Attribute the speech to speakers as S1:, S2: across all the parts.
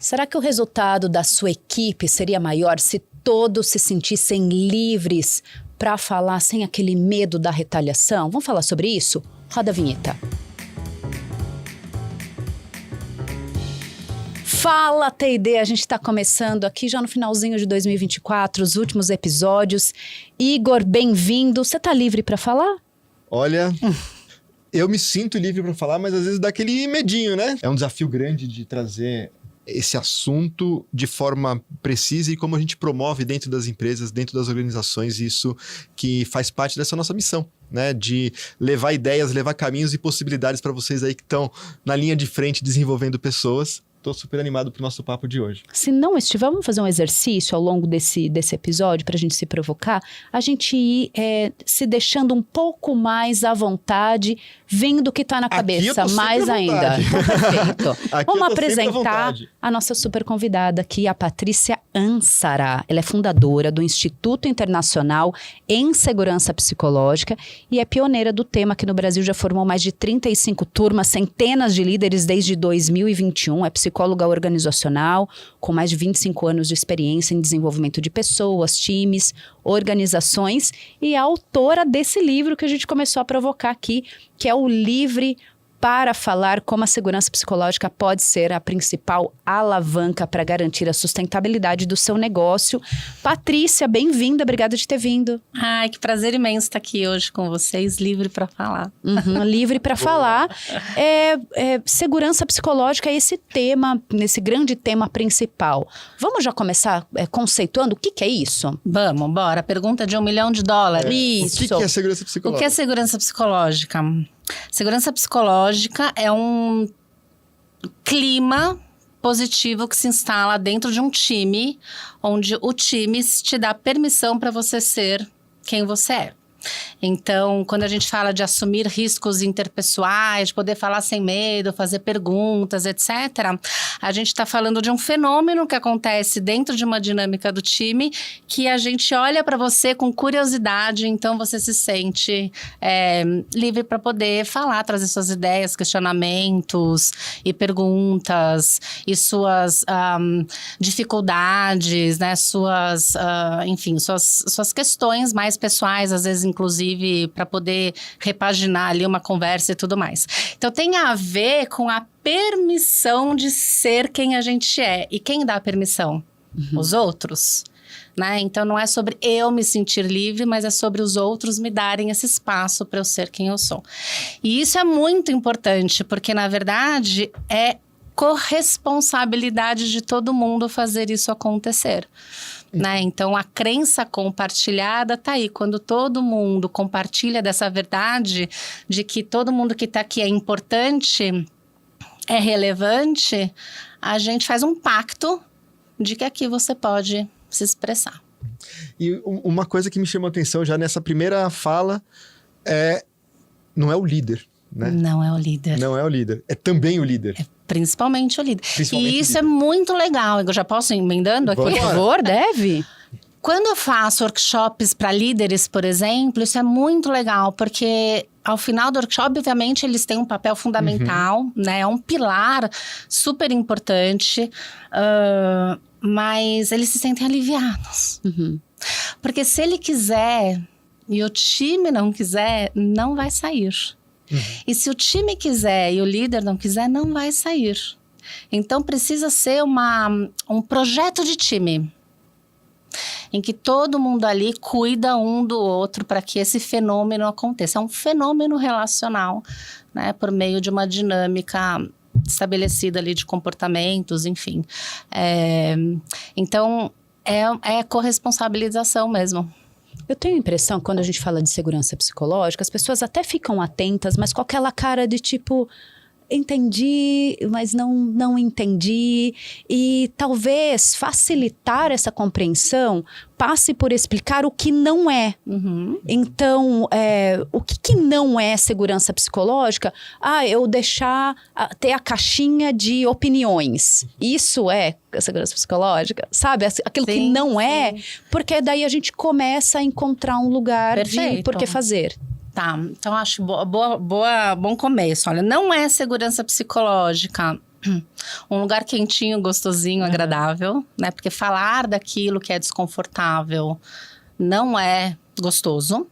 S1: Será que o resultado da sua equipe seria maior se todos se sentissem livres para falar sem aquele medo da retaliação? Vamos falar sobre isso? Roda a vinheta. Fala, T&D! A gente está começando aqui já no finalzinho de 2024, os últimos episódios. Igor, bem-vindo. Você tá livre para falar?
S2: Olha, eu me sinto livre para falar, mas às vezes dá aquele medinho, né? É um desafio grande de trazer esse assunto de forma precisa e como a gente promove dentro das empresas, dentro das organizações, isso que faz parte dessa nossa missão, né? De levar ideias, levar caminhos e possibilidades para vocês aí que estão na linha de frente desenvolvendo pessoas. Tô super animado pro nosso papo de hoje.
S1: Se não estiver, vamos fazer um exercício ao longo desse episódio pra gente se provocar, a gente ir se deixando um pouco mais à vontade, vendo o que tá na cabeça, mais ainda. Então, perfeito. Vamos apresentar a nossa super convidada aqui, a Patrícia Ansara. Ela é fundadora do Instituto Internacional em Segurança Psicológica e é pioneira do tema que no Brasil já formou mais de 35 turmas, centenas de líderes desde 2021, é psicóloga organizacional, com mais de 25 anos de experiência em desenvolvimento de pessoas, times, organizações e é autora desse livro que a gente começou a provocar aqui, que é o Livre para falar como a segurança psicológica pode ser a principal alavanca para garantir a sustentabilidade do seu negócio. Patrícia, bem-vinda, obrigada de ter vindo.
S3: Ai, que prazer imenso estar aqui hoje com vocês, livre para falar.
S1: Livre para falar. Segurança psicológica é esse tema, esse grande tema principal. Vamos já começar conceituando o que é isso?
S3: Vamos, bora. Pergunta de $1 milhão.
S1: Isso.
S2: O que é segurança psicológica?
S3: O que é segurança psicológica? Segurança psicológica é um clima positivo que se instala dentro de um time, onde o time te dá permissão para você ser quem você é. Então, quando a gente fala de assumir riscos interpessoais, de poder falar sem medo, fazer perguntas, etc., a gente está falando de um fenômeno que acontece dentro de uma dinâmica do time, que a gente olha para você com curiosidade, então você se sente livre para poder falar, trazer suas ideias, questionamentos e perguntas, e suas dificuldades, né, suas questões mais pessoais, às vezes, inclusive, para poder repaginar ali uma conversa e tudo mais. Então, tem a ver com a permissão de ser quem a gente é. E quem dá a permissão? Os outros. Né? Então, não é sobre eu me sentir livre, mas é sobre os outros me darem esse espaço para eu ser quem eu sou. E isso é muito importante, porque, na verdade, é corresponsabilidade de todo mundo fazer isso acontecer. Né? Então, a crença compartilhada tá aí. Quando todo mundo compartilha dessa verdade de que todo mundo que tá aqui é importante, é relevante, a gente faz um pacto de que aqui você pode se expressar.
S2: E uma coisa que me chamou a atenção já nessa primeira fala não é o líder, né?
S3: Não é o líder.
S2: Não é o líder, é também o líder.
S3: Principalmente o líder. E isso é muito legal. Eu já posso ir emendando aqui?
S1: Por favor, deve.
S3: Quando eu faço workshops para líderes, por exemplo, isso é muito legal, porque ao final do workshop, obviamente, eles têm um papel fundamental, né? É um pilar super importante, mas eles se sentem aliviados. Porque se ele quiser e o time não quiser, não vai sair. E se o time quiser e o líder não quiser, não vai sair. Então, precisa ser um projeto de time, em que todo mundo ali cuida um do outro para que esse fenômeno aconteça. É um fenômeno relacional, né, por meio de uma dinâmica estabelecida ali de comportamentos, enfim. Então, é corresponsabilização mesmo.
S1: Eu tenho a impressão que quando a gente fala de segurança psicológica, as pessoas até ficam atentas, mas com aquela cara de tipo, entendi, mas não entendi. E talvez facilitar essa compreensão passe por explicar o que não é. Então, o que não é segurança psicológica? Eu ter a caixinha de opiniões. Isso é segurança psicológica? Sabe? Aquilo que não é, porque daí a gente começa a encontrar um lugar de por que fazer.
S3: Tá, então acho bom começo. Olha, não é segurança psicológica Um lugar quentinho, gostosinho, agradável, né? Porque falar daquilo que é desconfortável não é gostoso.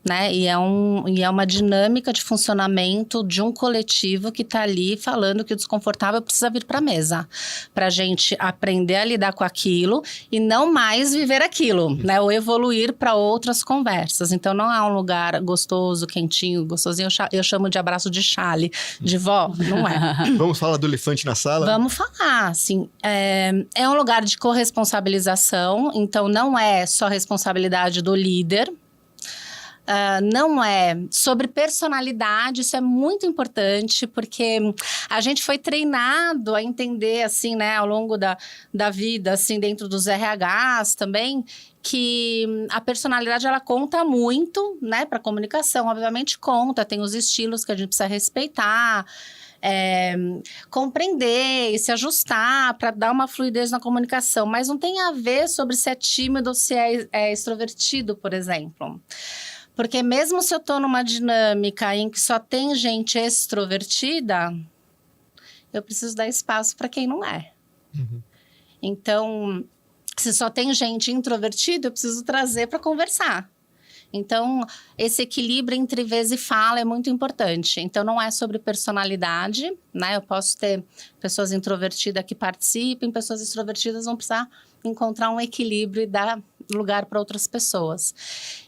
S3: Né? E é uma dinâmica de funcionamento de um coletivo que está ali falando que o desconfortável precisa vir para a mesa, para a gente aprender a lidar com aquilo e não mais viver aquilo, né? Ou evoluir para outras conversas. Então não é um lugar gostoso, quentinho, gostosinho. Eu chamo de abraço de chale, de vó, não é?
S2: Vamos falar do elefante na sala?
S3: Vamos falar, assim, é um lugar de corresponsabilização, então não é só responsabilidade do líder. Não é sobre personalidade, isso é muito importante, porque a gente foi treinado a entender, assim, né, ao longo da vida, assim, dentro dos RHs também, que a personalidade, ela conta muito, né, para comunicação, obviamente conta, tem os estilos que a gente precisa respeitar, compreender e se ajustar para dar uma fluidez na comunicação, mas não tem a ver sobre se é tímido ou se é extrovertido, por exemplo. Porque mesmo se eu estou numa dinâmica em que só tem gente extrovertida, eu preciso dar espaço para quem não é. Então, se só tem gente introvertida, eu preciso trazer para conversar. Então, esse equilíbrio entre vez e fala é muito importante. Então, não é sobre personalidade, né? Eu posso ter pessoas introvertidas que participem, pessoas extrovertidas vão precisar encontrar um equilíbrio e dar lugar para outras pessoas.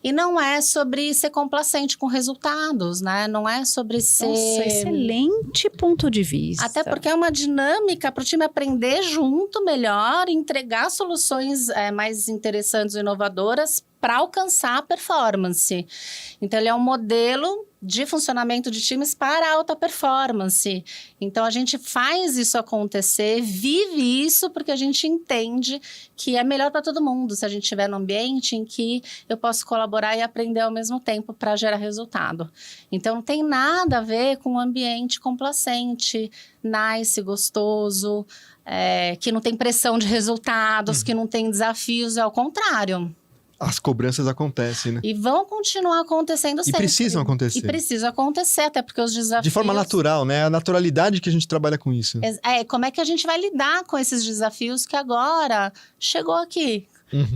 S3: E não é sobre ser complacente com resultados, né? Não é sobre ser...
S1: Nossa, excelente ponto de vista.
S3: Até porque é uma dinâmica para o time aprender junto melhor, entregar soluções mais interessantes e inovadoras para alcançar a performance. Então, ele é um modelo de funcionamento de times para alta performance. Então, a gente faz isso acontecer, vive isso, porque a gente entende que é melhor para todo mundo se a gente estiver num ambiente em que eu posso colaborar e aprender ao mesmo tempo para gerar resultado. Então, não tem nada a ver com um ambiente complacente, nice, gostoso, que não tem pressão de resultados, que não tem desafios, é ao contrário.
S2: As cobranças acontecem, né?
S3: E vão continuar acontecendo sempre.
S2: E precisam acontecer.
S3: E precisam acontecer, até porque os desafios...
S2: De forma natural, né? A naturalidade que a gente trabalha com isso.
S3: Como é que a gente vai lidar com esses desafios que agora chegou aqui?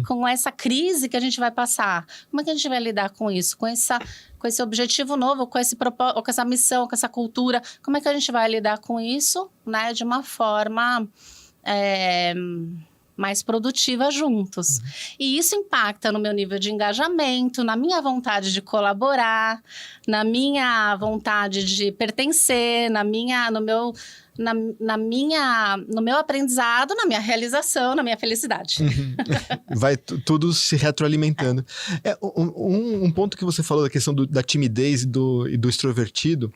S3: Com essa crise que a gente vai passar. Como é que a gente vai lidar com isso? Com esse objetivo novo, com esse propósito, com essa missão, com essa cultura. Como é que a gente vai lidar com isso, né? De uma forma... mais produtiva juntos. E isso impacta no meu nível de engajamento, na minha vontade de colaborar, na minha vontade de pertencer, no meu aprendizado, na minha realização, na minha felicidade.
S2: Vai tudo se retroalimentando. Um ponto que você falou da questão da timidez e do extrovertido,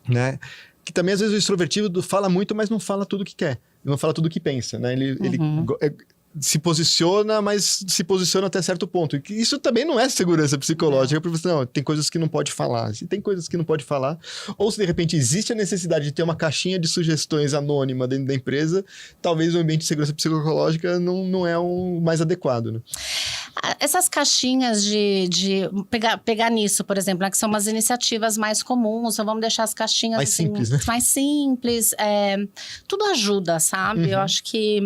S2: né? Que também, às vezes, o extrovertido fala muito, mas não fala tudo o que quer. Não fala tudo o que pensa, né? Ele se posiciona, mas se posiciona até certo ponto. E isso também não é segurança psicológica, porque você, não, tem coisas que não pode falar. Se tem coisas que não pode falar, ou se de repente existe a necessidade de ter uma caixinha de sugestões anônima dentro da empresa, talvez o ambiente de segurança psicológica não é o mais adequado, né?
S3: Essas caixinhas de pegar nisso, por exemplo, né, que são umas iniciativas mais comuns, então vamos deixar as caixinhas
S2: mais
S3: assim,
S2: simples, né?
S3: Mais simples. Tudo ajuda, sabe? Eu acho que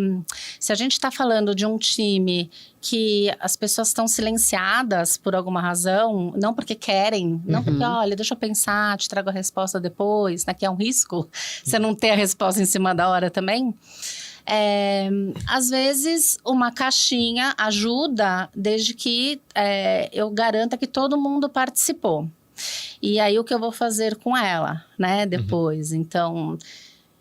S3: se a gente está falando de um time que as pessoas estão silenciadas por alguma razão, não porque querem, não porque, olha, deixa eu pensar, te trago a resposta depois, né? Que é um risco, você não ter a resposta em cima da hora também. Às vezes uma caixinha ajuda desde que eu garanta que todo mundo participou. E aí o que eu vou fazer com ela, né, depois. Então,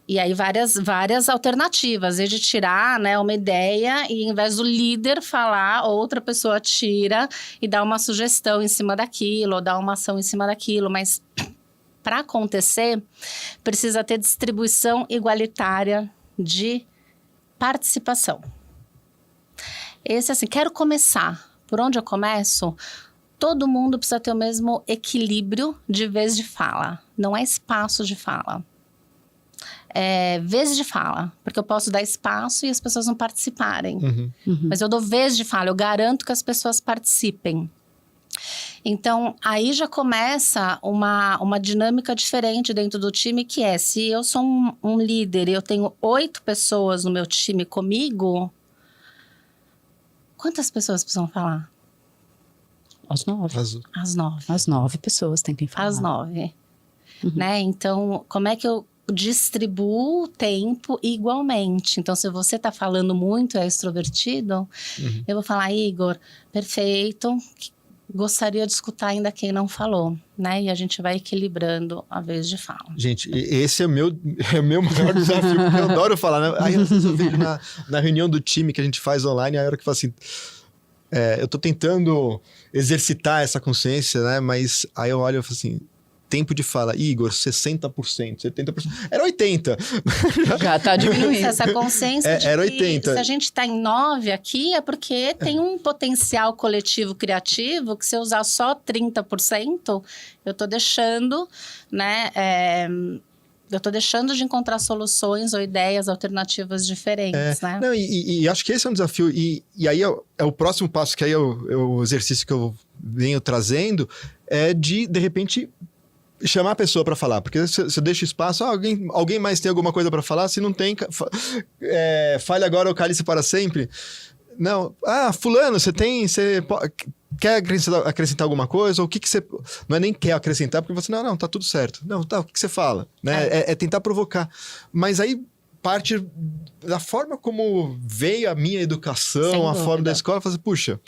S3: e aí várias alternativas, desde tirar, né, uma ideia e, ao invés do líder falar, outra pessoa tira e dá uma sugestão em cima daquilo, ou dá uma ação em cima daquilo, mas para acontecer precisa ter distribuição igualitária de participação. Esse, assim, quero começar. Por onde eu começo? Todo mundo precisa ter o mesmo equilíbrio de vez de fala. Não é espaço de fala. É vez de fala. Porque eu posso dar espaço e as pessoas não participarem. Mas eu dou vez de fala. Eu garanto que as pessoas participem. Então, aí já começa uma dinâmica diferente dentro do time, que é, se eu sou um líder e eu tenho 8 pessoas no meu time comigo, quantas pessoas precisam falar?
S1: As 9.
S3: As 9.
S1: As 9 pessoas têm que falar.
S3: As 9. Né? Então, como é que eu distribuo o tempo igualmente? Então, se você está falando muito, é extrovertido, eu vou falar, Igor, perfeito, gostaria de escutar ainda quem não falou, né? E a gente vai equilibrando a vez de fala.
S2: Gente, esse é o meu maior desafio, porque eu adoro falar, né? Aí, às vezes, eu vejo na reunião do time que a gente faz online, a hora que fala assim... eu tô tentando exercitar essa consciência, né? Mas aí eu olho e falo assim... Tempo de fala, Igor, 60%, 70%. Era 80%.
S1: Já tá diminuindo.
S3: Essa consciência de
S2: era
S3: que
S2: 80.
S3: se a gente tá em 9 aqui, é porque tem um potencial coletivo criativo que se eu usar só 30%, eu tô deixando, né? Eu tô deixando de encontrar soluções ou ideias alternativas diferentes, né?
S2: Não, e acho que esse é um desafio. E aí é o próximo passo, que aí é o exercício que eu venho trazendo, é de repente... chamar a pessoa para falar, porque você deixa espaço, alguém mais tem alguma coisa para falar? Se não tem, fale agora ou cale-se para sempre. Não, fulano, você quer acrescentar alguma coisa? Ou o que você... Não é nem quer acrescentar, porque você, não, tá tudo certo. Não, tá, o que você fala? Né? É tentar provocar. Mas aí parte da forma como veio a minha educação, a forma da escola, fazer, puxa,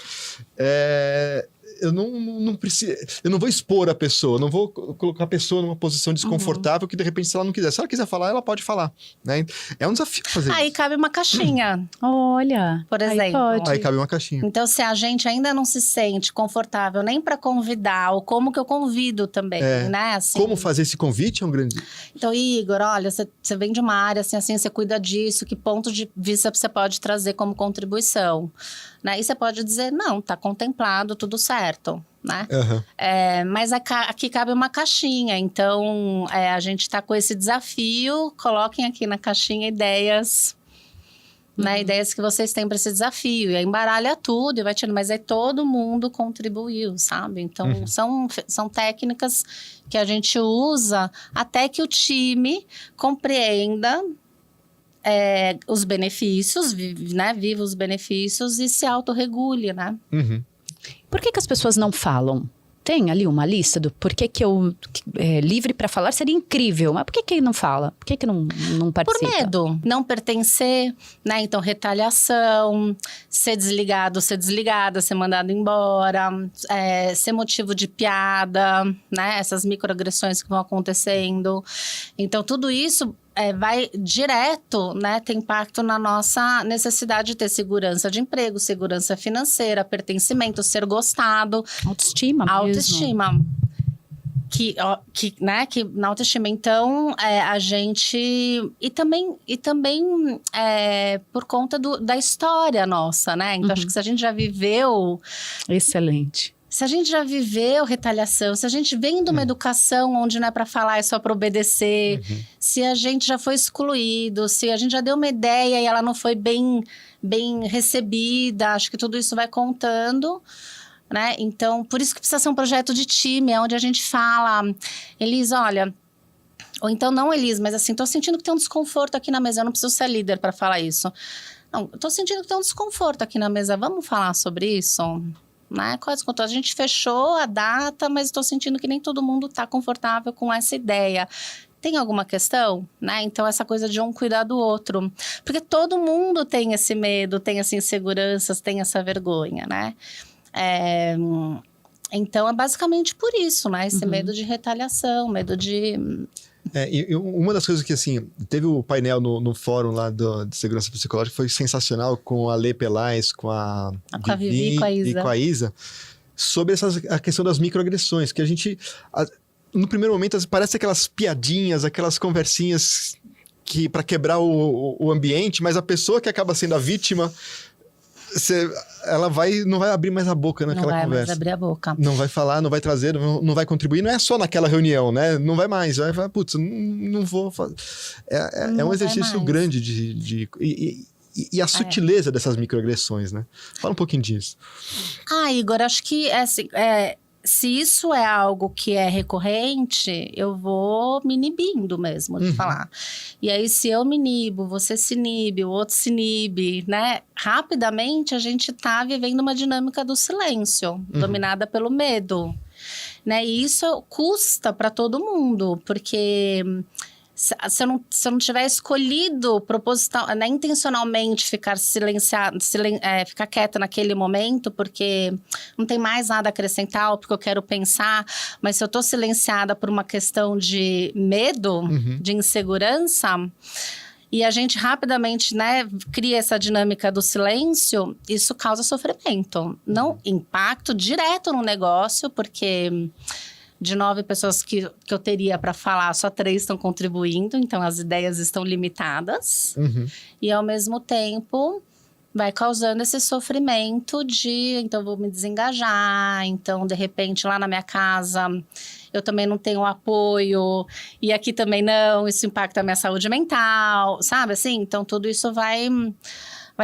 S2: eu não preciso, eu não vou expor a pessoa, não vou colocar a pessoa numa posição desconfortável que de repente se ela não quiser. Se ela quiser falar, ela pode falar, né? É um desafio fazer isso.
S3: Aí cabe uma caixinha.
S1: Olha,
S3: por exemplo.
S2: Aí cabe uma caixinha.
S3: Então, se a gente ainda não se sente confortável nem para convidar, ou como que eu convido também, né? Assim,
S2: como fazer esse convite é um grande...
S3: Então, Igor, olha, você vem de uma área assim, você cuida disso, que ponto de vista você pode trazer como contribuição? Né? E você pode dizer, não, tá contemplado, tudo certo, né? Mas aqui cabe uma caixinha, então a gente tá com esse desafio, coloquem aqui na caixinha ideias, né? Ideias que vocês têm para esse desafio, e aí embaralha tudo e vai tirando, mas aí todo mundo contribuiu, sabe? Então são técnicas que a gente usa até que o time compreenda os benefícios, né? Viva os benefícios e se autorregule, né?
S1: Por que as pessoas não falam? Tem ali uma lista do porquê que eu... livre para falar seria incrível, mas por que não fala? Por que não participa?
S3: Por medo. Não pertencer, né? Então, retaliação, ser desligado, ser desligada, ser mandado embora, ser motivo de piada, né? Essas microagressões que vão acontecendo. Então, tudo isso... vai direto, né, tem impacto na nossa necessidade de ter segurança de emprego, segurança financeira, pertencimento, ser gostado.
S1: Autoestima
S3: mesmo. Que na autoestima, então, a gente... E também por conta da história nossa, né? Então, acho que se a gente já viveu...
S1: Excelente.
S3: Se a gente já viveu retaliação, se a gente vem de uma educação onde não é para falar, é só para obedecer, se a gente já foi excluído, se a gente já deu uma ideia e ela não foi bem recebida, acho que tudo isso vai contando, né? Então, por isso que precisa ser um projeto de time, onde a gente fala, Elis, olha... Ou então, não, Elis, mas assim, tô sentindo que tem um desconforto aqui na mesa, eu não preciso ser líder para falar isso. Não, tô sentindo que tem um desconforto aqui na mesa, vamos falar sobre isso? Né? A gente fechou a data, mas estou sentindo que nem todo mundo está confortável com essa ideia. Tem alguma questão? Né? Então, essa coisa de um cuidar do outro. Porque todo mundo tem esse medo, tem essa insegurança, tem essa vergonha, né? Então, é basicamente por isso, né? Esse medo de retaliação, medo de...
S2: uma das coisas que, assim, teve o painel no fórum lá de segurança psicológica, foi sensacional, com a Lê Pelais, com a
S3: Vivi e
S2: com a Isa, sobre a questão das microagressões, que a gente, no primeiro momento, parece aquelas piadinhas, aquelas conversinhas para quebrar o ambiente, mas a pessoa que acaba sendo a vítima... ela não vai abrir mais a boca naquela conversa. Não vai mais
S3: abrir a boca.
S2: Não vai falar, não vai trazer, não vai contribuir. Não é só naquela reunião, né? Não vai mais. Vai falar, putz, não vou fazer. É um exercício grande e a sutileza dessas microagressões, né? Fala um pouquinho disso.
S3: Igor, acho que se isso é algo que é recorrente, eu vou me inibindo mesmo de falar. E aí, se eu me inibo, você se inibe, o outro se inibe, né? Rapidamente, a gente tá vivendo uma dinâmica do silêncio, dominada pelo medo, né? E isso custa para todo mundo, porque... Se eu não tiver escolhido proposital, né, intencionalmente ficar silenciado, ficar quieta naquele momento, porque não tem mais nada a acrescentar, ou porque eu quero pensar, mas se eu estou silenciada por uma questão de medo, de insegurança, e a gente rapidamente, né, cria essa dinâmica do silêncio, isso causa sofrimento. Não impacto direto no negócio, porque... De 9 pessoas que eu teria para falar, só 3 estão contribuindo, então as ideias estão limitadas. E, ao mesmo tempo, vai causando esse sofrimento de... Então, vou me desengajar. Então, de repente, lá na minha casa, eu também não tenho apoio. E aqui também não. Isso impacta a minha saúde mental, sabe? Assim, então, tudo isso vai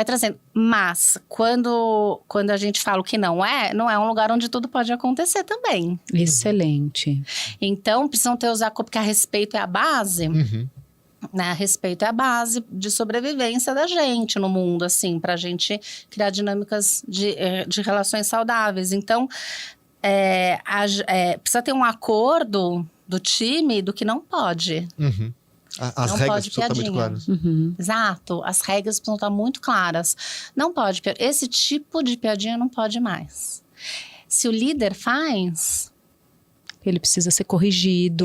S3: trazendo. Mas, quando a gente fala o que não é um lugar onde tudo pode acontecer também.
S1: Excelente.
S3: Então, precisam ter porque a respeito é a base, né? A respeito é a base de sobrevivência da gente no mundo, assim, pra gente criar dinâmicas de relações saudáveis. Então, precisa ter um acordo do time do que não pode.
S2: As regras precisam estar muito claras.
S3: Exato. As regras precisam estar muito claras. Não pode. Esse tipo de piadinha não pode mais. Se o líder faz...
S1: Ele precisa ser corrigido.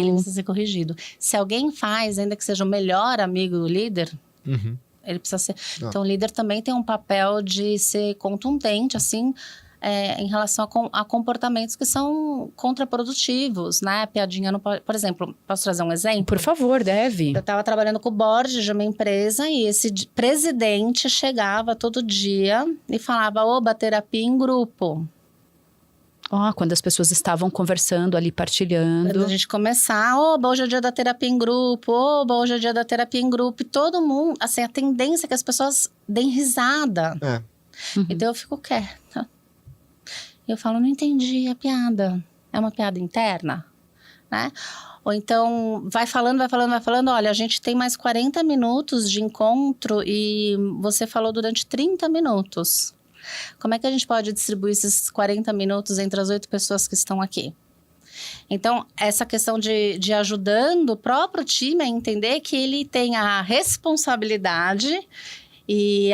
S3: Se alguém faz, ainda que seja o melhor amigo do líder, ele precisa ser... Então, o líder também tem um papel de ser contundente, assim... em relação a comportamentos que são contraprodutivos, né? Piadinha não pode... Por exemplo, posso trazer um exemplo?
S1: Por favor, deve.
S3: Eu estava trabalhando com o board de uma empresa e esse presidente chegava todo dia e falava, oba, terapia em grupo.
S1: Quando as pessoas estavam conversando ali, partilhando.
S3: Quando a gente começar, oba, hoje é o dia da terapia em grupo, oba, hoje é o dia da terapia em grupo. E todo mundo, assim, a tendência é que as pessoas deem risada. Então, eu fico quieta. Eu falo, não entendi a piada. É uma piada interna, né? Ou então, vai falando. Olha, a gente tem mais 40 minutos de encontro e você falou durante 30 minutos. Como é que a gente pode distribuir esses 40 minutos entre as 8 pessoas que estão aqui? Então, essa questão de ajudando o próprio time a entender que ele tem a responsabilidade... E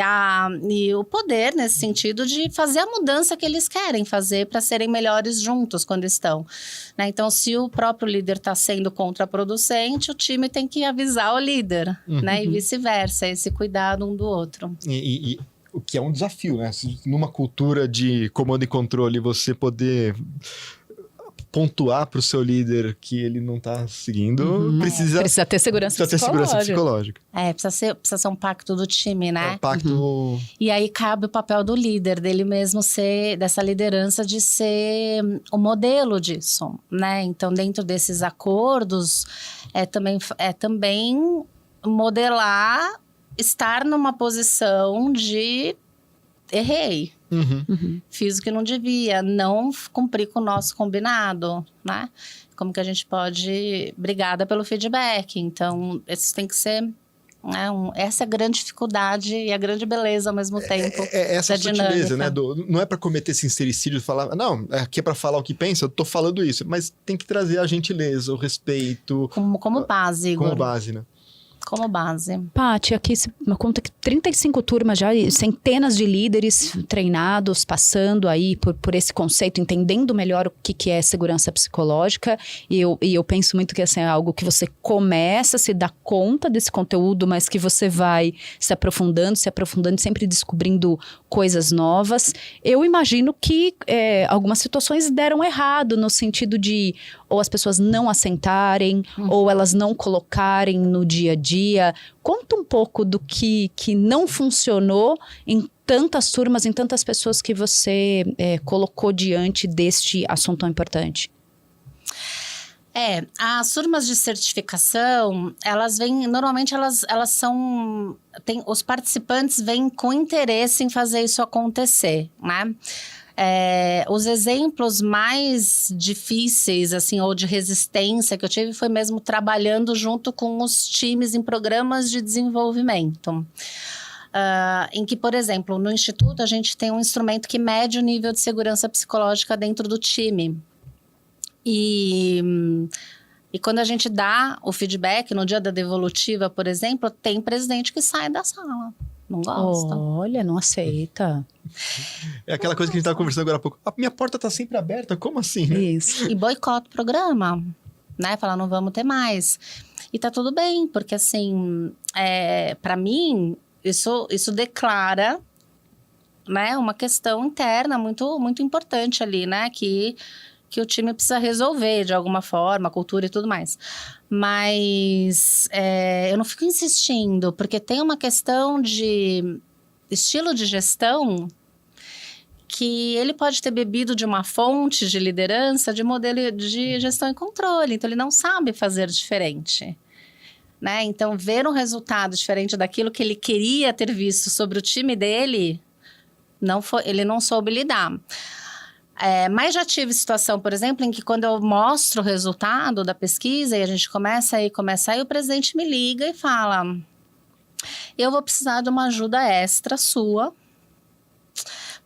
S3: o poder, nesse sentido, de fazer a mudança que eles querem fazer para serem melhores juntos quando estão. Né? Então, se o próprio líder está sendo contraproducente, o time tem que avisar o líder, né? E vice-versa, esse cuidado um do outro.
S2: E o que é um desafio, né? Numa cultura de comando e controle, você poder... pontuar para o seu líder que ele não está seguindo,
S1: precisa ter segurança psicológica.
S3: Precisa ser um pacto do time, né?
S2: Pacto...
S3: E aí cabe o papel do líder, dele mesmo ser, dessa liderança de ser o modelo disso, né? Então, dentro desses acordos, também modelar, estar numa posição de errei. Fiz o que não devia, não cumpri com o nosso combinado, né? Como que a gente pode... Obrigada pelo feedback. Então, isso tem que ser... essa é a grande dificuldade e a grande beleza ao mesmo tempo.
S2: Essa sutileza, né? Não é para cometer sincericídio, falar... Não, aqui é para falar o que pensa, eu tô falando isso. Mas tem que trazer a gentileza, o respeito...
S3: Como base, Igor.
S2: Como base, né?
S3: Como base.
S1: Paty, aqui uma conta que 35 turmas já, centenas de líderes treinados, passando aí por esse conceito, entendendo melhor o que é segurança psicológica. E eu penso muito que assim, é algo que você começa a se dar conta desse conteúdo, mas que você vai se aprofundando, sempre descobrindo coisas novas. Eu imagino que algumas situações deram errado, no sentido de ou as pessoas não assentarem, ou elas não colocarem no dia a dia. Conta um pouco do que não funcionou em tantas turmas, em tantas pessoas que você colocou diante deste assunto tão importante.
S3: As turmas de certificação, elas vêm, normalmente elas são, os participantes vêm com interesse em fazer isso acontecer, né? Os exemplos mais difíceis, assim, ou de resistência que eu tive foi mesmo trabalhando junto com os times em programas de desenvolvimento. Em que, por exemplo, no Instituto a gente tem um instrumento que mede o nível de segurança psicológica dentro do time. E quando a gente dá o feedback, no dia da devolutiva, por exemplo, tem presidente que sai da sala. Não gosta.
S1: Olha, não aceita.
S2: É aquela coisa que a gente estava conversando agora há pouco. A minha porta está sempre aberta, como assim? Né?
S1: Isso.
S3: E boicota o programa, né? Fala, não vamos ter mais. E tá tudo bem, porque assim, para mim, isso declara, né, uma questão interna muito, muito importante ali, né? Que o time precisa resolver de alguma forma, a cultura e tudo mais. Mas eu não fico insistindo, porque tem uma questão de estilo de gestão que ele pode ter bebido de uma fonte de liderança, de modelo de gestão e controle. Então, ele não sabe fazer diferente. Né? Então, ver um resultado diferente daquilo que ele queria ter visto sobre o time dele, ele não soube lidar. Mas já tive situação, por exemplo, em que quando eu mostro o resultado da pesquisa e a gente começa aí, o presidente me liga e fala: eu vou precisar de uma ajuda extra sua,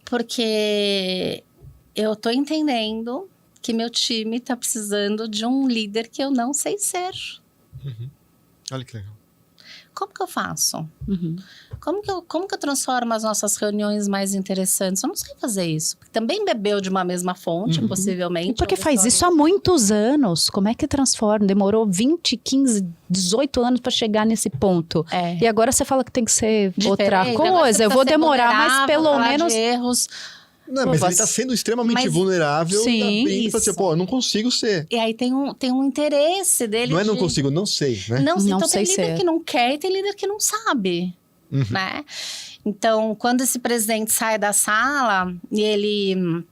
S3: porque eu tô entendendo que meu time tá precisando de um líder que eu não sei ser.
S2: Uhum. Olha que legal.
S3: Como que eu faço?
S1: Uhum.
S3: Como que eu transformo as nossas reuniões mais interessantes? Eu não sei fazer isso. Porque também bebeu de uma mesma fonte, possivelmente.
S1: E porque faz isso há muitos anos. Como é que transforma? Demorou 20, 15, 18 anos para chegar nesse ponto. E agora você fala que tem que ser outra coisa. Eu vou demorar, mas pelo menos...
S3: De erros.
S2: Não, mas ele está sendo extremamente vulnerável.
S1: Sim,
S2: e tá assim, eu não consigo ser.
S3: E aí tem um interesse dele.
S2: Não consigo, não sei, né?
S3: Não então
S1: sei
S3: tem líder que não quer e tem líder que não sabe, né? Então, quando esse presidente sai da sala e ele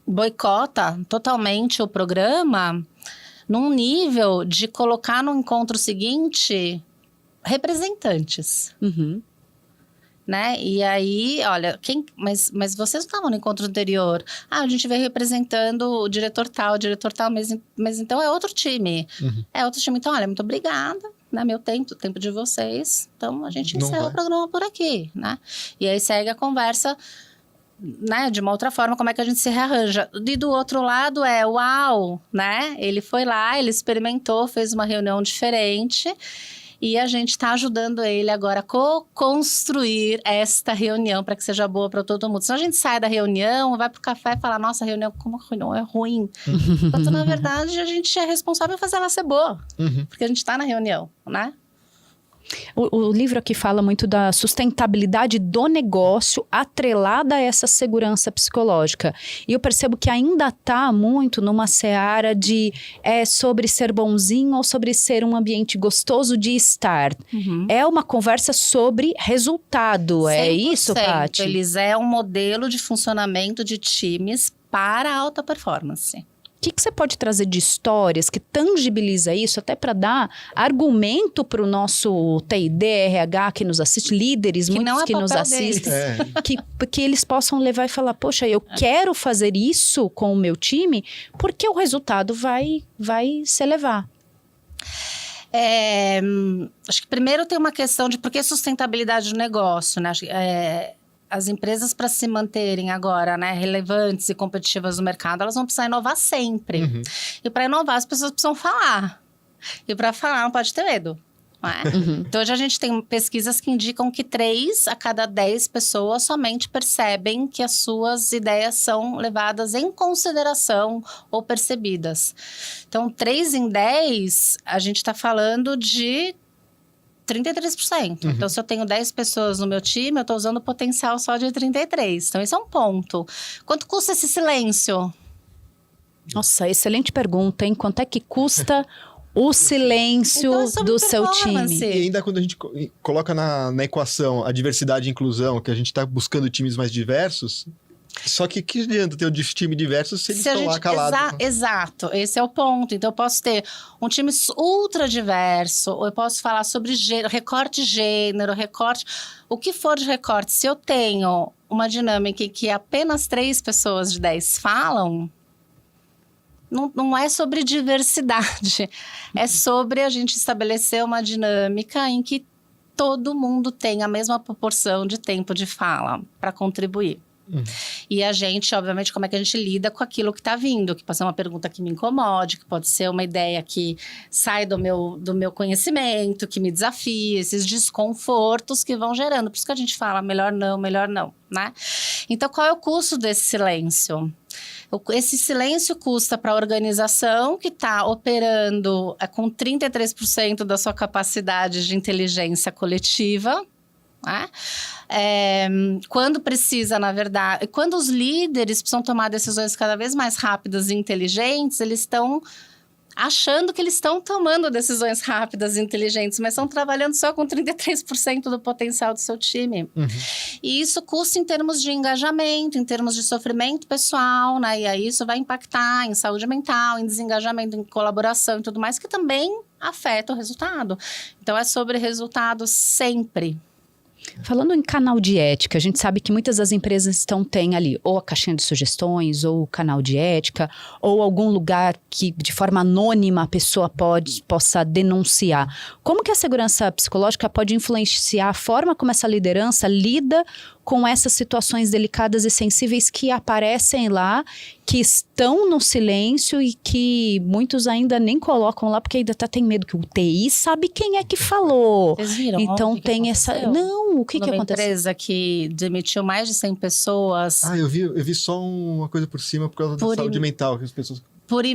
S3: boicota totalmente o programa, num nível de colocar no encontro seguinte representantes. Né? E aí, olha, mas vocês não estavam no encontro anterior. A gente veio representando o diretor tal, mas então é outro time. É outro time. Então, olha, muito obrigada, né? Meu tempo, o tempo de vocês. Então, a gente encerra o programa por aqui, né? E aí segue a conversa, né? De uma outra forma, como é que a gente se rearranja. E do outro lado uau, né? Ele foi lá, ele experimentou, fez uma reunião diferente. E a gente está ajudando ele agora a co-construir esta reunião para que seja boa para todo mundo. Senão a gente sai da reunião, vai para o café e fala: nossa, a reunião é ruim. Enquanto, na verdade, a gente é responsável por fazer ela ser boa. Porque a gente está na reunião, né?
S1: O livro aqui fala muito da sustentabilidade do negócio atrelada a essa segurança psicológica. E eu percebo que ainda está muito numa seara de sobre ser bonzinho ou sobre ser um ambiente gostoso de estar. É uma conversa sobre resultado, é isso, Paty?
S3: Eles é um modelo de funcionamento de times para alta performance.
S1: O que você pode trazer de histórias que tangibiliza isso, até para dar argumento para o nosso TID, RH que nos assiste, líderes, muitos que nos assistem, que eles possam levar e falar: poxa, eu quero fazer isso com o meu time, porque o resultado vai se elevar.
S3: Acho que primeiro tem uma questão de por que sustentabilidade do negócio, né? As empresas, para se manterem agora, né, relevantes e competitivas no mercado, elas vão precisar inovar sempre. E para inovar, as pessoas precisam falar. E para falar, não pode ter medo. Não é? Então, hoje a gente tem pesquisas que indicam que 3 a cada 10 pessoas somente percebem que as suas ideias são levadas em consideração ou percebidas. Então, 3 em 10, a gente está falando de 33%. Então, se eu tenho 10 pessoas no meu time, eu estou usando o potencial só de 33. Então, esse é um ponto. Quanto custa esse silêncio?
S1: Nossa, excelente pergunta, hein? Quanto é que custa o silêncio do seu time?
S2: E ainda quando a gente coloca na equação a diversidade e inclusão, que a gente está buscando times mais diversos... Só que adianta ter um time diverso se eles estão lá calados.
S3: Exato, esse é o ponto. Então, eu posso ter um time ultra diverso, ou eu posso falar sobre gênero, recorte, o que for de recorte. Se eu tenho uma dinâmica em que apenas 3 pessoas de 10 falam, não é sobre diversidade. É sobre a gente estabelecer uma dinâmica em que todo mundo tem a mesma proporção de tempo de fala para contribuir. E a gente, obviamente, como é que a gente lida com aquilo que está vindo, que pode ser uma pergunta que me incomode, que pode ser uma ideia que sai do meu conhecimento, que me desafia, esses desconfortos que vão gerando. Por isso que a gente fala melhor não, né? Então, qual é o custo desse silêncio? Esse silêncio custa para a organização que está operando com 33% da sua capacidade de inteligência coletiva, né? Quando precisa, na verdade, quando os líderes precisam tomar decisões cada vez mais rápidas e inteligentes, eles estão achando que eles estão tomando decisões rápidas e inteligentes, mas estão trabalhando só com 33% do potencial do seu time. E isso custa em termos de engajamento, em termos de sofrimento pessoal, né? E aí isso vai impactar em saúde mental, em desengajamento, em colaboração e tudo mais, que também afeta o resultado. Então, é sobre resultado sempre.
S1: Falando em canal de ética, a gente sabe que muitas das empresas têm ali ou a caixinha de sugestões, ou o canal de ética, ou algum lugar que de forma anônima a pessoa possa denunciar. Como que a segurança psicológica pode influenciar a forma como essa liderança lida com essas situações delicadas e sensíveis que aparecem lá, que estão no silêncio e que muitos ainda nem colocam lá, porque ainda tem medo que o TI sabe quem é que falou.
S3: Vocês viram?
S1: Então tem essa... Não, o que aconteceu?
S3: Uma empresa que demitiu mais de 100 pessoas...
S2: Eu vi só uma coisa por cima por causa da saúde mental, que as pessoas...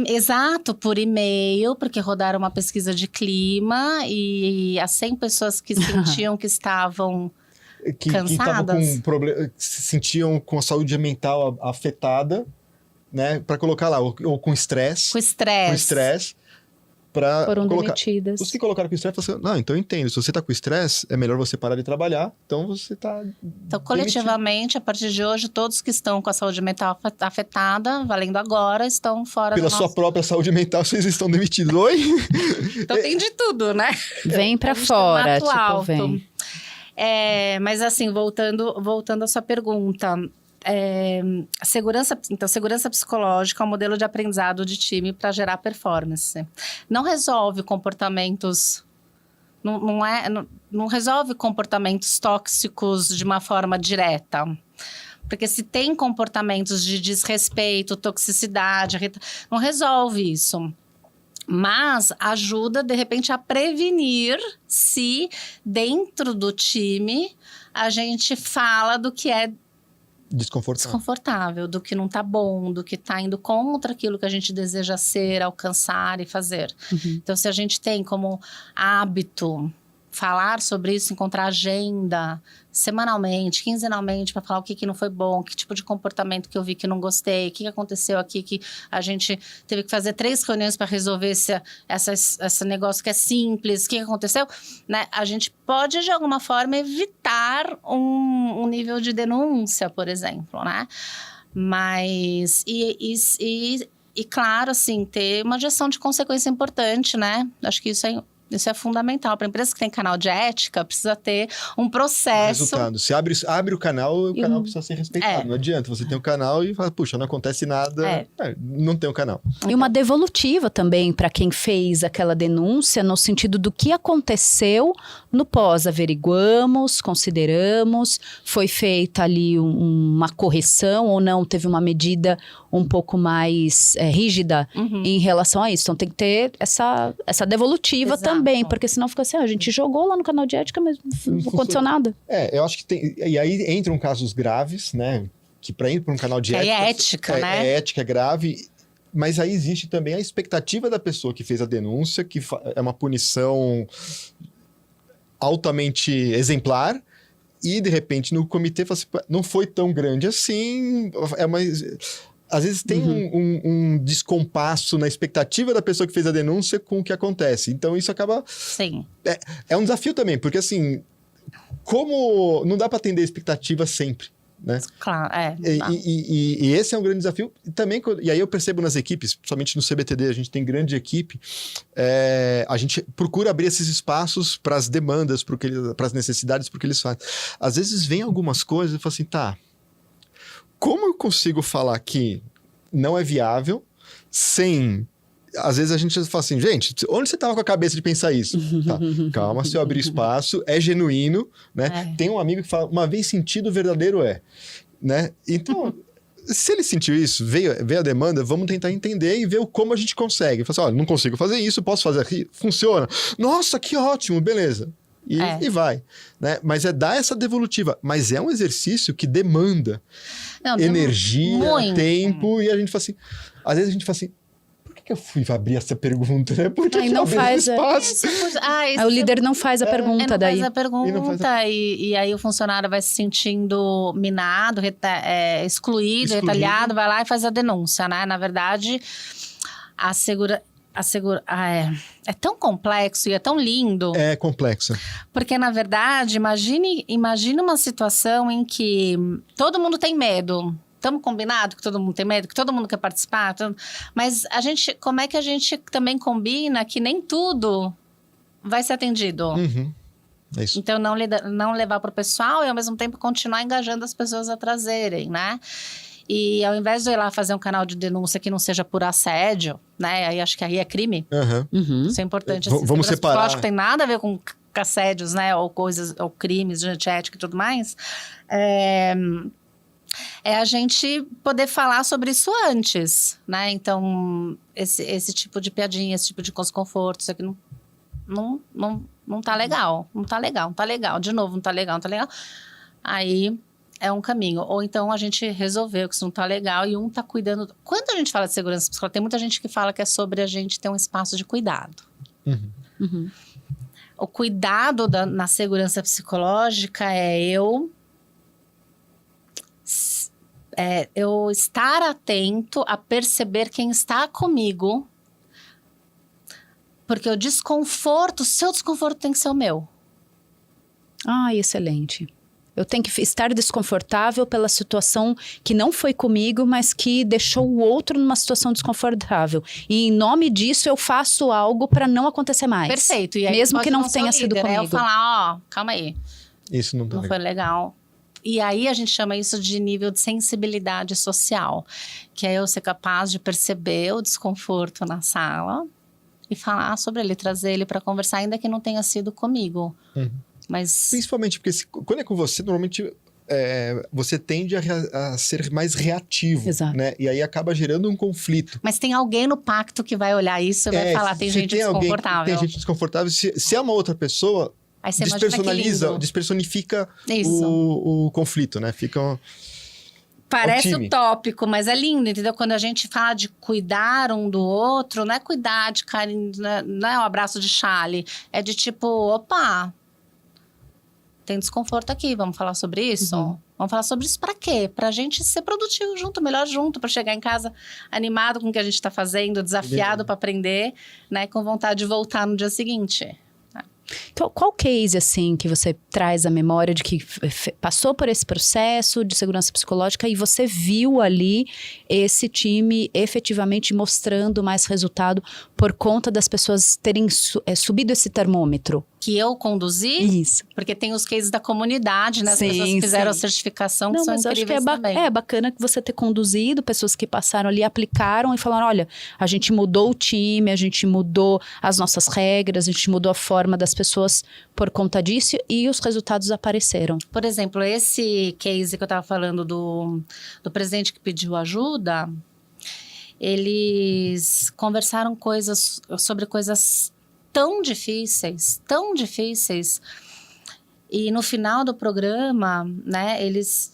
S3: Exato, por e-mail, porque rodaram uma pesquisa de clima e as 100 pessoas que sentiam que estavam...
S2: Que estavam com problema, se sentiam com a saúde mental afetada, né? Para colocar lá, ou com estresse.
S3: Com estresse.
S1: Foram demitidas.
S2: Os que colocaram com estresse, falaram assim, não, então eu entendo. Se você tá com estresse, é melhor você parar de trabalhar. Então você tá...
S3: Então, coletivamente, a partir de hoje, todos que estão com a saúde mental afetada, valendo agora, estão fora
S2: Pela sua própria saúde mental, vocês estão demitidos. Oi?
S3: Então tem de tudo, né?
S1: Vem pra fora, tipo,
S3: alto.
S1: vem.
S3: Mas assim, voltando à sua pergunta, segurança psicológica é um modelo de aprendizado de time para gerar performance. Não resolve comportamentos, não resolve comportamentos tóxicos de uma forma direta. Porque se tem comportamentos de desrespeito, toxicidade, não resolve isso. Mas ajuda, de repente, a prevenir se dentro do time a gente fala do que é desconfortável, do que não tá bom, do que tá indo contra aquilo que a gente deseja ser, alcançar e fazer. Então, se a gente tem como hábito falar sobre isso, encontrar agenda semanalmente, quinzenalmente, para falar o que não foi bom, que tipo de comportamento que eu vi que não gostei, o que aconteceu aqui que a gente teve que fazer 3 reuniões para resolver esse negócio que é simples, o que aconteceu, né? A gente pode, de alguma forma, evitar um nível de denúncia, por exemplo, né? Mas, e claro, assim, ter uma gestão de consequência importante, né? Acho que isso é fundamental. Para empresas que têm canal de ética, precisa ter um processo...
S2: Resultado. Se abre o canal precisa ser respeitado. Não adianta. Você tem um canal e fala, puxa, não acontece nada. Não tem um canal.
S1: E uma devolutiva também para quem fez aquela denúncia, no sentido do que aconteceu no pós. Averiguamos, consideramos, foi feita ali uma correção ou não, teve uma medida um pouco mais rígida em relação a isso. Então tem que ter essa devolutiva também, porque senão fica assim, a gente jogou lá no canal de ética, mas não aconteceu nada.
S2: Eu acho que tem... E aí entram casos graves, né? Que para ir para um canal de ética...
S3: É ética, né?
S2: É ética, é grave. Mas aí existe também a expectativa da pessoa que fez a denúncia, que é uma punição altamente exemplar, e de repente no comitê fala assim, não foi tão grande assim, às vezes tem um descompasso na expectativa da pessoa que fez a denúncia com o que acontece. Então, isso acaba...
S3: Sim.
S2: É um desafio também, porque assim, como não dá para atender a expectativa sempre, né?
S3: Claro,
S2: E esse é um grande desafio. Também, e aí eu percebo nas equipes, principalmente no CBTD, a gente tem grande equipe, a gente procura abrir esses espaços para as demandas, para as necessidades, para o que eles fazem. Às vezes vem algumas coisas e fala assim, tá... como eu consigo falar que não é viável sem... Às vezes a gente fala assim, gente, onde você estava com a cabeça de pensar isso? Tá, calma, se eu abrir espaço, é genuíno, né? Tem um amigo que fala, uma vez sentido, verdadeiro é, né? Então, se ele sentiu isso, veio a demanda, vamos tentar entender e ver como a gente consegue. Fala assim, olha, não consigo fazer isso, posso fazer aqui? Funciona. Nossa, que ótimo, beleza. E vai, né? Mas é dar essa devolutiva. Mas é um exercício que demanda energia, tempo, e a gente fala assim, às vezes a gente fala assim, que eu fui abrir essa pergunta, né? Porque
S1: não faz
S2: espaço.
S1: O líder não faz a pergunta daí.
S3: Faz a pergunta e aí o funcionário vai se sentindo minado, excluído, retalhado, vai lá e faz a denúncia, né? Na verdade, é tão complexo e é tão lindo.
S2: É complexo.
S3: Porque, na verdade, imagine uma situação em que todo mundo tem medo. Estamos combinados que todo mundo tem medo, que todo mundo quer participar, mas como é que a gente também combina que nem tudo vai ser atendido?
S2: É isso.
S3: Então, não levar para o pessoal e, ao mesmo tempo, continuar engajando as pessoas a trazerem, né? E, ao invés de eu ir lá fazer um canal de denúncia que não seja por assédio, né? Aí, acho que aí é crime. Isso é importante.
S2: Vamos separar.
S3: Acho que tem nada a ver com assédios, né? Ou coisas, ou crimes de ética e tudo mais. É a gente poder falar sobre isso antes, né? Então, esse tipo de piadinha, esse tipo de desconforto, isso aqui não tá legal. Não tá legal. De novo, não tá legal. Aí é um caminho. Ou então a gente resolveu que isso não tá legal e um tá cuidando. Quando a gente fala de segurança psicológica, tem muita gente que fala que é sobre a gente ter um espaço de cuidado. O cuidado na segurança psicológica é eu estar atento a perceber quem está comigo, porque o seu desconforto tem que ser o meu.
S1: Excelente. Eu tenho que estar desconfortável pela situação que não foi comigo, mas que deixou o outro numa situação desconfortável. E em nome disso eu faço algo para não acontecer mais.
S3: Perfeito. E aí,
S1: mesmo que não tenha sido comigo.
S3: Eu falar, calma aí.
S2: Isso não
S3: foi legal. E aí a gente chama isso de nível de sensibilidade social, que é eu ser capaz de perceber o desconforto na sala e falar sobre ele, trazer ele para conversar, ainda que não tenha sido comigo. Mas...
S2: Principalmente porque quando é com você, normalmente você tende a ser mais reativo.
S1: Exato.
S2: Né? E aí acaba gerando um conflito.
S3: Mas tem alguém no pacto que vai olhar isso e vai falar, tem gente desconfortável.
S2: Tem gente desconfortável. Se é uma outra pessoa...
S3: Aí você
S2: despersonifica o conflito, né?
S3: Parece utópico, mas é lindo, entendeu? Quando a gente fala de cuidar um do outro, não é cuidar de carinho, não é um abraço de chale. É de tipo, opa, tem desconforto aqui, vamos falar sobre isso? Vamos falar sobre isso pra quê? Pra gente ser produtivo junto, melhor junto, pra chegar em casa animado com o que a gente tá fazendo, desafiado pra aprender, né? Com vontade de voltar no dia seguinte.
S1: Então, qual case, assim, que você traz à memória de que passou por esse processo de segurança psicológica e você viu ali esse time efetivamente mostrando mais resultado por conta das pessoas terem subido esse termômetro?
S3: Que eu conduzi?
S1: Isso.
S3: Porque tem os cases da comunidade, né? As pessoas que fizeram a certificação, que são incríveis também.
S1: É bacana que você ter conduzido, pessoas que passaram ali, aplicaram e falaram, olha, a gente mudou o time, a gente mudou as nossas regras, a gente mudou a forma das pessoas por conta disso e os resultados apareceram.
S3: Por exemplo, esse case que eu estava falando do presidente que pediu ajuda, eles conversaram sobre coisas tão difíceis, e no final do programa, né, eles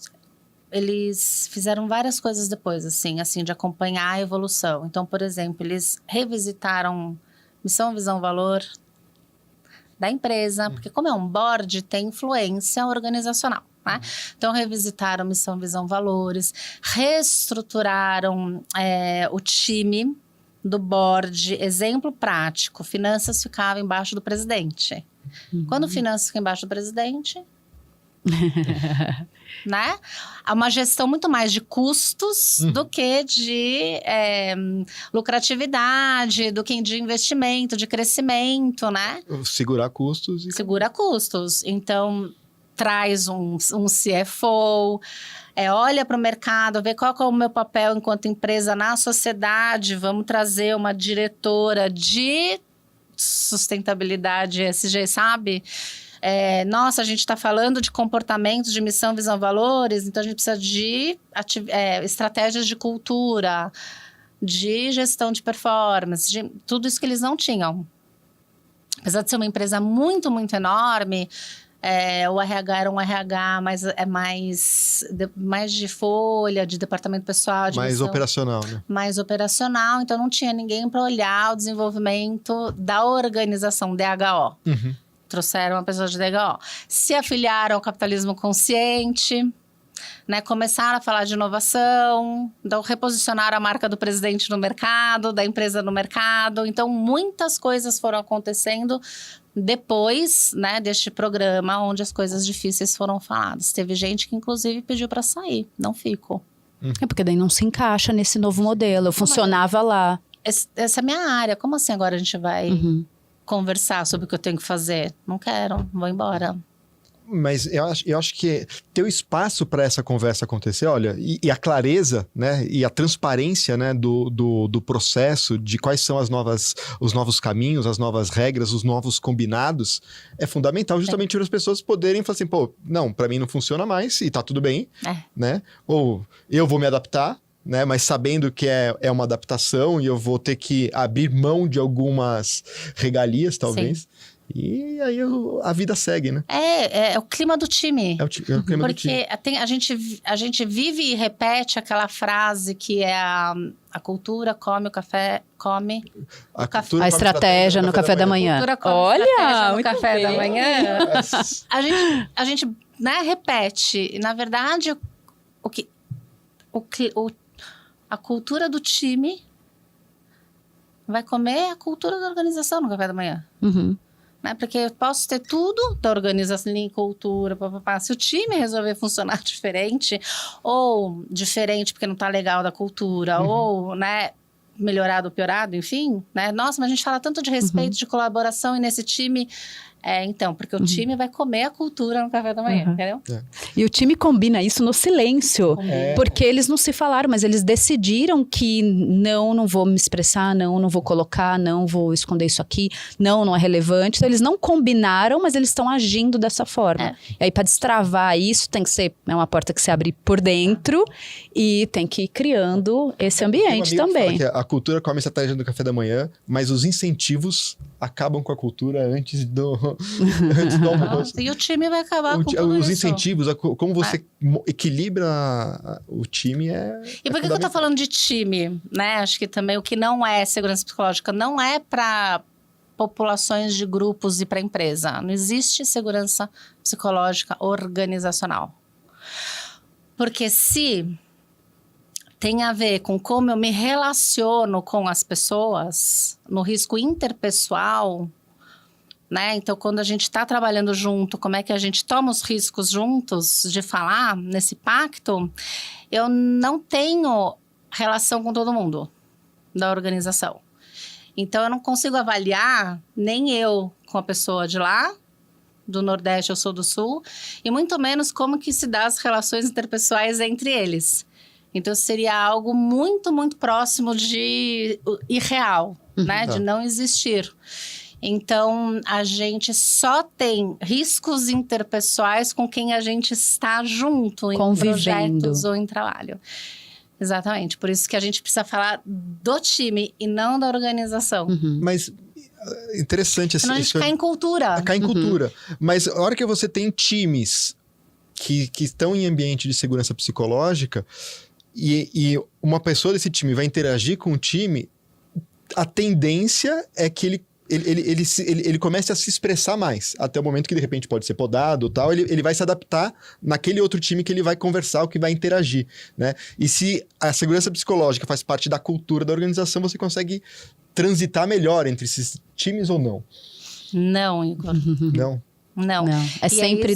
S3: fizeram várias coisas depois, assim, de acompanhar a evolução. Então, por exemplo, eles revisitaram missão, visão, valor da empresa, porque como é um board, tem influência organizacional, né? Então, revisitaram missão, visão, valores, reestruturaram o time do board, exemplo prático, finanças ficava embaixo do presidente. Quando finanças fica embaixo do presidente, né? Há uma gestão muito mais de custos do que de lucratividade, do que de investimento, de crescimento, né?
S2: Segurar custos.
S3: Segura custos. Então, traz um CFO, olha para o mercado, vê qual que é o meu papel enquanto empresa na sociedade, vamos trazer uma diretora de sustentabilidade ESG, sabe? Nossa, a gente está falando de comportamentos, de missão, visão, valores, então a gente precisa de estratégias de cultura, de gestão de performance, de tudo isso que eles não tinham. Apesar de ser uma empresa muito, muito enorme, o RH era um RH mais de folha, de departamento pessoal, de
S2: mais
S3: missão,
S2: operacional, né?
S3: mais operacional, então não tinha ninguém para olhar o desenvolvimento da organização DHO.
S2: Uhum.
S3: Trouxeram uma pessoa de DHO. Se afiliaram ao capitalismo consciente, né? Começaram a falar de inovação, então reposicionaram a marca do presidente no mercado, da empresa no mercado. Então, muitas coisas foram acontecendo depois, né, deste programa, onde as coisas difíceis foram faladas. Teve gente que, inclusive, pediu para sair. Não fico.
S1: Porque daí não se encaixa nesse novo modelo. Eu funcionava lá.
S3: Essa é a minha área. Como assim agora a gente vai conversar sobre o que eu tenho que fazer? Não quero, vou embora.
S2: Mas eu acho que ter o espaço para essa conversa acontecer, olha, e a clareza, né, e a transparência, né, do processo, de quais são os novos caminhos, as novas regras, os novos combinados, é fundamental justamente para as pessoas poderem falar assim, pô, não, para mim não funciona mais e tá tudo bem, né? Ou eu vou me adaptar, né, mas sabendo que é uma adaptação e eu vou ter que abrir mão de algumas regalias, talvez. Sim. E aí a vida segue, né?
S3: É o clima do time.
S2: É o clima do time.
S3: Porque a gente vive e repete aquela frase que é a cultura come o café, come
S1: a estratégia no café da manhã.
S3: Olha, no café da manhã. A gente né, repete. E, na verdade, a cultura do time vai comer a cultura da organização no café da manhã.
S1: Uhum.
S3: Porque eu posso ter tudo da organização, cultura, papapá. Se o time resolver funcionar diferente, ou diferente porque não tá legal da cultura, ou, né, melhorado ou piorado, enfim, né? Nossa, mas a gente fala tanto de respeito, de colaboração, e nesse time... então, porque o time vai comer a cultura no café da manhã, entendeu?
S1: E o time combina isso no silêncio, porque eles não se falaram, mas eles decidiram que não vou me expressar, não vou colocar, não vou esconder isso aqui, não é relevante. Então, eles não combinaram, mas eles estão agindo dessa forma. E aí, para destravar isso, tem que ser uma porta que se abre por dentro e tem que ir criando esse ambiente também.
S2: A cultura come a estratégia do café da manhã, mas os incentivos acabam com a cultura antes do almoço.
S3: E o time vai acabar com tudo
S2: os
S3: isso.
S2: incentivos, como você equilibra o time
S3: E por que eu tô falando de time, né? Acho que também o que não é segurança psicológica não é para populações de grupos e para empresa. Não existe segurança psicológica organizacional. Porque se tem a ver com como eu me relaciono com as pessoas, no risco interpessoal, né? Então, quando a gente está trabalhando junto, como é que a gente toma os riscos juntos de falar nesse pacto, eu não tenho relação com todo mundo da organização. Então, eu não consigo avaliar, nem eu com a pessoa de lá, do Nordeste, eu sou do Sul, e muito menos como que se dá as relações interpessoais entre eles. Então, seria algo muito, muito próximo de irreal, né? De não existir. Então, a gente só tem riscos interpessoais com quem a gente está junto em projetos ou em trabalho. Exatamente. Por isso que a gente precisa falar do time e não da organização.
S2: Mas interessante...
S3: Senão a gente cai em cultura.
S2: Cai em cultura. Mas a hora que você tem times que estão em ambiente de segurança psicológica e uma pessoa desse time vai interagir com o time, a tendência é que ele comece a se expressar mais, até o momento que de repente pode ser podado, tal, ele vai se adaptar naquele outro time que ele vai conversar, ou que vai interagir, né? E se a segurança psicológica faz parte da cultura da organização, você consegue transitar melhor entre esses times ou não?
S3: Não, Igor.
S2: Não.
S1: É sempre,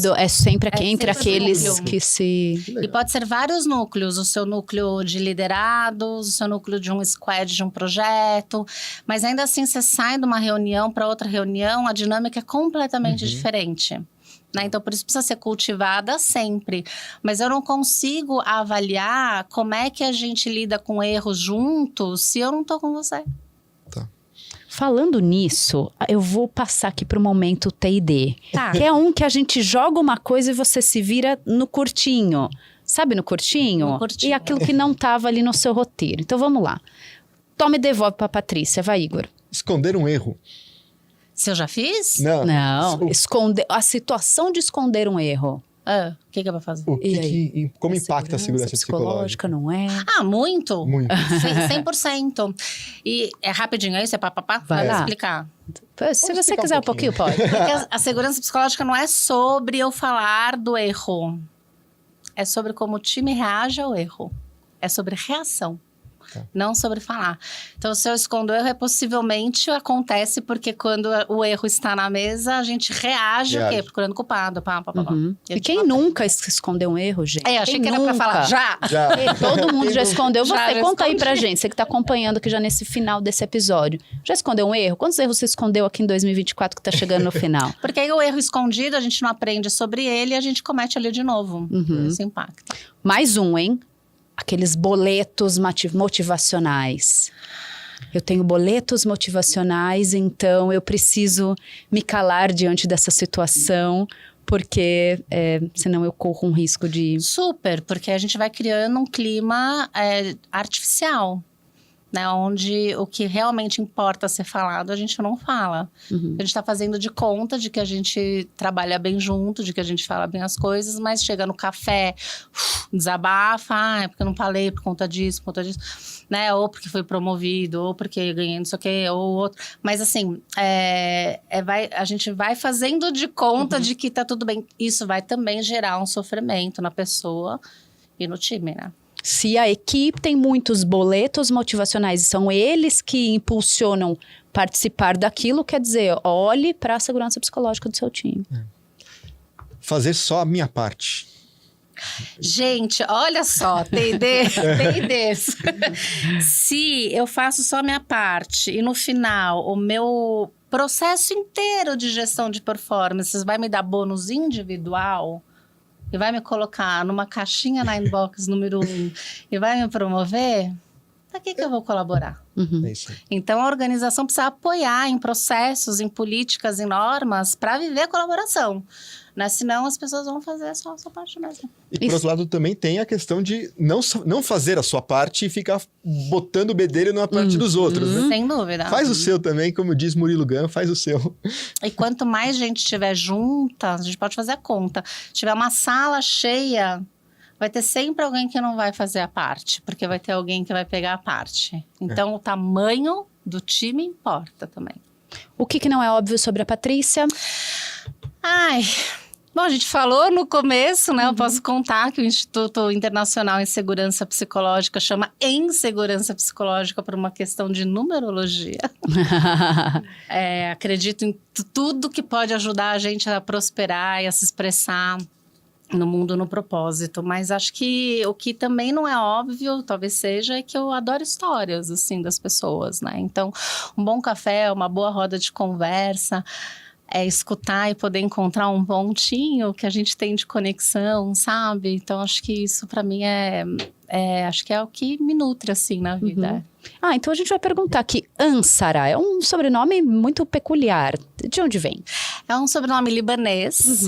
S1: entre aqueles que se...
S3: E pode ser vários núcleos. O seu núcleo de liderados, o seu núcleo de um squad, de um projeto. Mas ainda assim, você sai de uma reunião para outra reunião, a dinâmica é completamente diferente. né? Então, por isso precisa ser cultivada sempre. Mas eu não consigo avaliar como é que a gente lida com erros juntos se eu não tô com você.
S1: Falando nisso, eu vou passar aqui para o momento T&D.
S3: Tá.
S1: Que é um que a gente joga uma coisa e você se vira no curtinho. Sabe no curtinho?
S3: No curtinho.
S1: E aquilo que não estava ali no seu roteiro. Então vamos lá. Toma e devolve para Patrícia. Vai, Igor.
S2: Esconder um erro.
S3: Se eu já fiz?
S1: Não, a situação de esconder um erro.
S3: O que eu vou fazer?
S2: Como impacta a segurança psicológica?
S1: Não é?
S3: Muito.
S2: Muito.
S3: 100%. E é rapidinho, é isso? É papapá?
S1: Vai lá.
S3: Explicar.
S1: Se você quiser um pouquinho, pode.
S3: Porque a segurança psicológica não é sobre eu falar do erro. É sobre como o time reage ao erro. É sobre reação. Não sobre falar. Então, se eu escondo o erro, possivelmente acontece porque quando o erro está na mesa, a gente reage o quê? Procurando culpado.
S1: Uhum. E quem nunca escondeu um erro, gente?
S3: Achei que era pra falar. Já.
S1: Todo mundo já escondeu. Você,
S3: já
S1: conta aí
S3: escondi.
S1: pra gente, você que tá acompanhando aqui já nesse final desse episódio. Já escondeu um erro? Quantos erros você escondeu aqui em 2024 que tá chegando no final?
S3: Porque aí o erro escondido, a gente não aprende sobre ele e a gente comete ali de novo. Isso impacta.
S1: Mais um, hein? Aqueles boletos motivacionais. Eu tenho boletos motivacionais, então eu preciso me calar diante dessa situação, porque senão eu corro um risco de...
S3: Super, porque a gente vai criando um clima artificial, né? Onde o que realmente importa ser falado, a gente não fala. A gente está fazendo de conta de que a gente trabalha bem junto, de que a gente fala bem as coisas, mas chega no café, desabafa, é porque eu não falei por conta disso, né? Ou porque foi promovido, ou porque ganhei não sei o quê, ou outro. Mas assim, a gente vai fazendo de conta de que tá tudo bem. Isso vai também gerar um sofrimento na pessoa e no time, né?
S1: Se a equipe tem muitos boletos motivacionais e são eles que impulsionam participar daquilo, quer dizer, olhe para a segurança psicológica do seu time.
S2: Fazer só a minha parte.
S3: Gente, olha só, T&Ds. Se eu faço só a minha parte e no final o meu processo inteiro de gestão de performances vai me dar bônus individual e vai me colocar numa caixinha na inbox número 1 e vai me promover, pra que eu vou colaborar?
S2: É isso aí.
S3: Então, a organização precisa apoiar em processos, em políticas, em normas, para viver a colaboração. Né? Senão, as pessoas vão fazer só a sua parte mesmo.
S2: E, por outro lado, também tem a questão de não fazer a sua parte e ficar botando o bedelho na parte dos outros, né?
S3: Sem dúvida.
S2: Faz o seu também, como diz Murilo Gun, faz o seu.
S3: E quanto mais gente estiver junta, a gente pode fazer a conta. Se tiver uma sala cheia, vai ter sempre alguém que não vai fazer a parte, porque vai ter alguém que vai pegar a parte. Então, o tamanho do time importa também.
S1: O que não é óbvio sobre a Patrícia?
S3: Bom, a gente falou no começo, né? Eu posso contar que o Instituto Internacional em Segurança Psicológica chama em Segurança Psicológica por uma questão de numerologia. Acredito em tudo que pode ajudar a gente a prosperar e a se expressar no mundo, no propósito. Mas acho que o que também não é óbvio, talvez seja, é que eu adoro histórias, assim, das pessoas, né? Então, um bom café, uma boa roda de conversa, escutar e poder encontrar um pontinho que a gente tem de conexão, sabe? Então, acho que isso para mim acho que é o que me nutre, assim, na vida.
S1: Então a gente vai perguntar aqui, Ansara é um sobrenome muito peculiar. De onde vem?
S3: É um sobrenome libanês,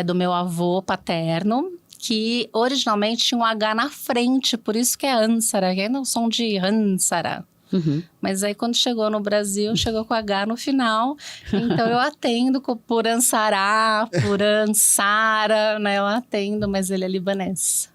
S3: do meu avô paterno, que originalmente tinha um H na frente, por isso que é Ansara, que é o som de Ansara. Mas aí quando chegou no Brasil, chegou com H no final. Então eu atendo por Ansará, por Ansara, né? Eu atendo, mas ele é libanês.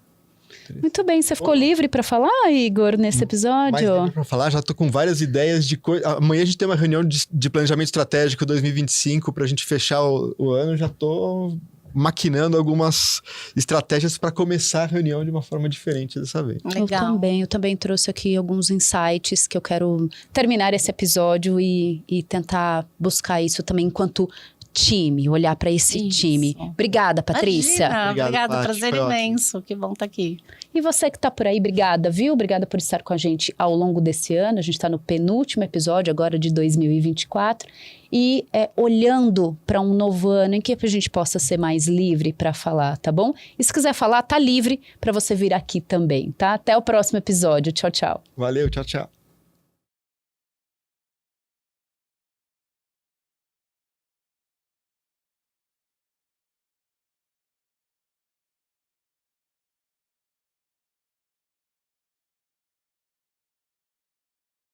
S1: Muito bem, você ficou livre para falar, Igor, nesse episódio?
S2: Mais livre para falar, já tô com várias ideias de coisa. Amanhã a gente tem uma reunião de planejamento estratégico 2025 para a gente fechar o ano. Já tô maquinando algumas estratégias para começar a reunião de uma forma diferente dessa vez.
S3: Legal.
S1: Eu também trouxe aqui alguns insights que eu quero terminar esse episódio e tentar buscar isso também enquanto time, olhar para esse time. Obrigada, Patrícia.
S3: Obrigada, prazer imenso. Que bom estar aqui.
S1: E você que está por aí, obrigada, viu? Obrigada por estar com a gente ao longo desse ano. A gente está no penúltimo episódio agora de 2024 e olhando para um novo ano em que a gente possa ser mais livre para falar, tá bom? E se quiser falar, tá livre para você vir aqui também, tá? Até o próximo episódio. Tchau, tchau.
S2: Valeu, tchau, tchau.